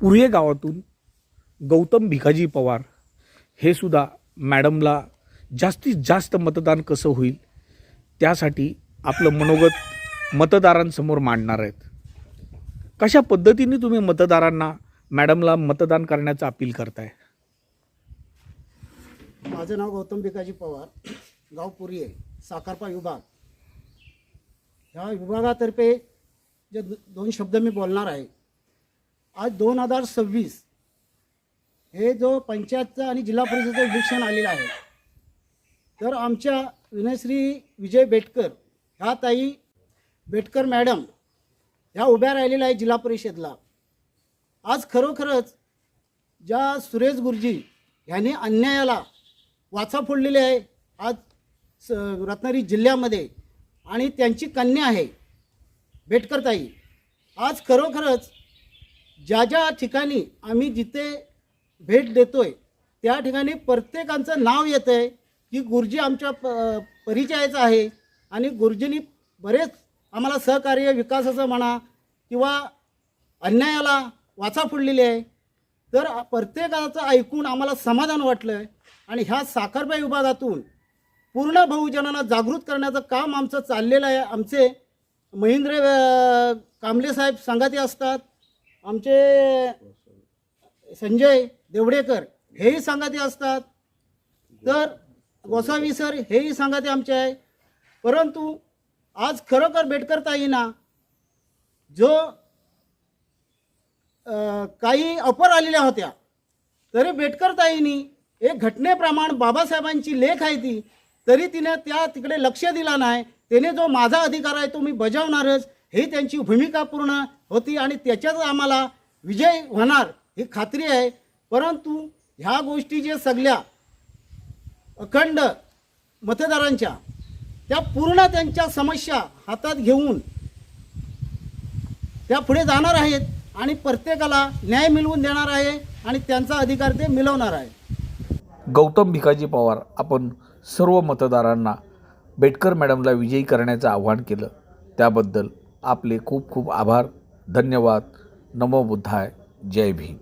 उर्ये गावातून गौतम भिकाजी पवार हे सुद्धा मॅडमला जास्तीत जास्त मतदान कसं होईल त्यासाठी आपलं मनोगत मतदारांसमोर मांडणार आहेत. कशा पद्धतीने तुम्ही मतदारांना मॅडमला मतदान करण्याचं अपील करताय? माझं नाव गौतम भिकाजी पवार, गाव पुरी, साकारपा विभाग. ह्या विभागातर्फे जे दोन शब्द मी बोलणार आहे. आज 2026 हे जो पंचायतचं आणि जिल्हा परिषदेचं इलेक्शन आलेलं आहे, तर आमच्या विनयश्री विजय बेटकर ह्या ताई बेटकर मॅडम ह्या उभ्या राहिलेल्या आहे जिल्हा परिषदला. आज खरोखरच ज्या सुरेश गुरुजी यांनी अन्यायाला वाचा फोडलेली आहे आज रत्नागिरी जिल्ह्यामध्ये, आणि त्यांची कन्या आहे बेटकर ताई. आज खरोखरच ज्या ज्या ठिकाणी आम्ही जिथे भेट देतोय त्या ठिकाणी प्रत्येकाचं नाव येतं आहे की गुरुजी आमच्या परिचयाचं आहे, आणि गुरुजींनी बरेच आम्हाला सहकार्य विकासाचं म्हणा किंवा अन्यायाला वाचा फोडलेली आहे. तर प्रत्येकाचं ऐकून आम्हाला समाधान वाटलं आहे, आणि ह्या साखरपा विभागातून पूर्ण बहुजनांना जागृत करण्याचं काम आमचं चाललेलं आहे. आमचे महेंद्र कांबळे साहेब संघाती असतात, आमचे संजय देवडेकर हेही संघाती असतात, तर गोसावी सर हेही संघाती आमचे आहे. परंतु आज खरोखर बेटकर ताईंना जो काही अपर आलेल्या होत्या, तरी बेटकर ताईंनी एक घटनेप्रमाणे बाबासाहेबांची लेख आहे ती, तरी तिने त्या तिकडे लक्ष दिला नाही. त्याने जो माझा अधिकार आहे तो मी बजावणारच ही त्यांची भूमिका पूर्ण होती, आणि त्याच्याच आम्हाला विजय होणार ही खात्री आहे. परंतु ह्या गोष्टी जे सगळ्या अखंड मतदारांच्या त्या पूर्ण त्यांच्या समस्या हातात घेऊन त्या पुढे जाणार आहेत, आणि प्रत्येकाला न्याय मिळवून देणार आहे, आणि त्यांचा अधिकार ते मिळवणार आहे. गौतम भिकाजी पवार आपण सर्व मतदारांना बेटकर मॅडमला विजयी करण्याचं आवाहन केलं, त्याबद्दल आपले खूप खूप आभार. धन्यवाद. नमो बुद्धाय. जय भीम.